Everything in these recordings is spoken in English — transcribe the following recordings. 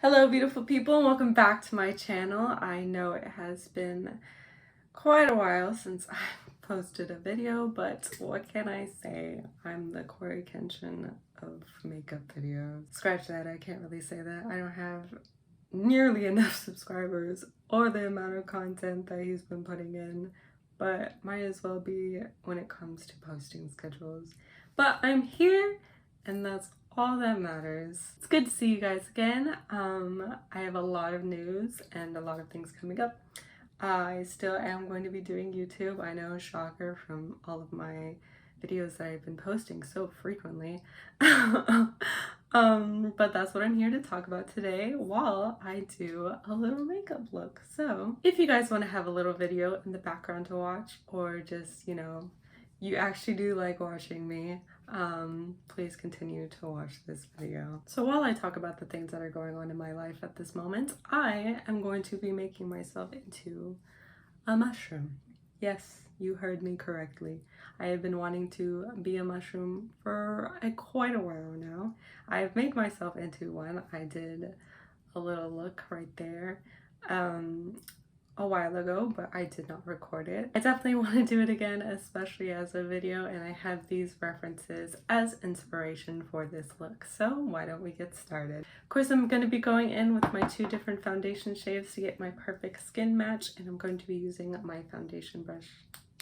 Hello beautiful people and welcome back to my channel. I know it has been quite a while since I posted a video, but what can I say? I'm the Corey Kenshin of makeup videos. Scratch that, I can't really say that. I don't have nearly enough subscribers or the amount of content that he's been putting in, but might as well be when it comes to posting schedules. But I'm here and that's all that matters. It's good to see you guys again. I have a lot of news and a lot of things coming up. I still am going to be doing YouTube. I know, shocker from all of my videos that I've been posting so frequently. But that's what I'm here to talk about today while I do a little makeup look. So if you guys want to have a little video in the background to watch, or just, you actually do like watching me, please continue to watch this video. So while I talk about the things that are going on in my life at this moment, I am going to be making myself into a mushroom. Yes, you heard me correctly. I have been wanting to be a mushroom for quite a while now. I've made myself into one. I did a little look right there a while ago, but I did not record it. I definitely want to do it again, especially as a video, and I have these references as inspiration for this look. So why don't we get started? Of course, I'm going to be going in with my two different foundation shades to get my perfect skin match, and I'm going to be using my foundation brush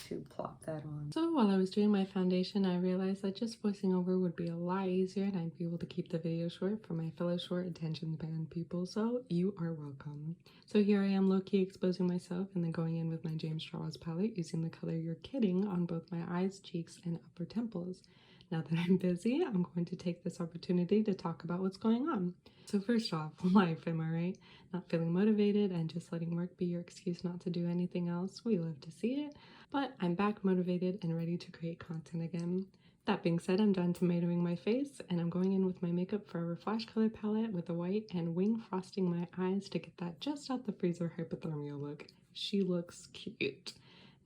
to plop that on. So while I was doing my foundation, I realized that just voicing over would be a lot easier and I'd be able to keep the video short for my fellow short attention span people, so you are welcome. So here I am low-key exposing myself and then going in with my James Charles palette using the color You're Kidding on both my eyes, cheeks, and upper temples. Now that I'm busy, I'm going to take this opportunity to talk about what's going on. So first off, life, am I right? Not feeling motivated and just letting work be your excuse not to do anything else. We love to see it. But I'm back motivated and ready to create content again. That being said, I'm done tomatoing my face and I'm going in with my Makeup Forever Flash Color Palette with the white and wing frosting my eyes to get that just out the freezer hypothermia look. She looks cute.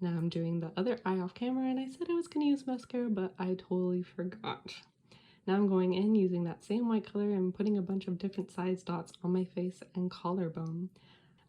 Now I'm doing the other eye off camera and I said I was going to use mascara, but I totally forgot. Now I'm going in using that same white color and putting a bunch of different size dots on my face and collarbone.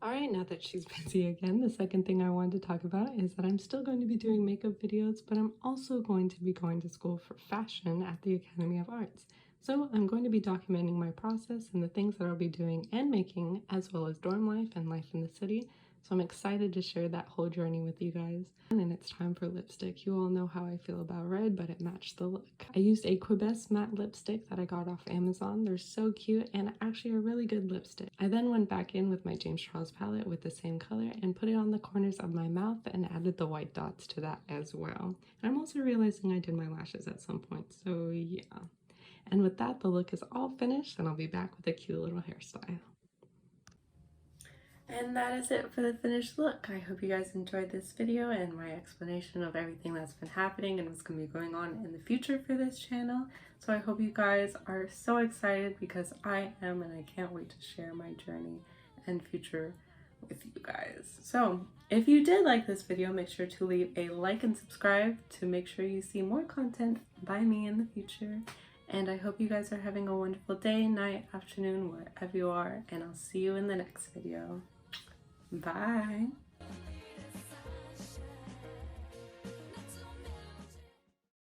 Alright, now that she's busy again, the second thing I wanted to talk about is that I'm still going to be doing makeup videos, but I'm also going to be going to school for fashion at the Academy of Arts. So I'm going to be documenting my process and the things that I'll be doing and making, as well as dorm life and life in the city. So I'm excited to share that whole journey with you guys. And it's time for lipstick. You all know how I feel about red, but it matched the look. I used a Quibess matte lipstick that I got off Amazon. They're so cute and actually a really good lipstick. I then went back in with my James Charles palette with the same color and put it on the corners of my mouth and added the white dots to that as well. And I'm also realizing I did my lashes at some point, so yeah. And with that, the look is all finished and I'll be back with a cute little hairstyle. And that is it for the finished look. I hope you guys enjoyed this video and my explanation of everything that's been happening and what's going to be going on in the future for this channel. So I hope you guys are so excited, because I am, and I can't wait to share my journey and future with you guys. So if you did like this video, make sure to leave a like and subscribe to make sure you see more content by me in the future. And I hope you guys are having a wonderful day, night, afternoon, wherever you are, and I'll see you in the next video. Bye.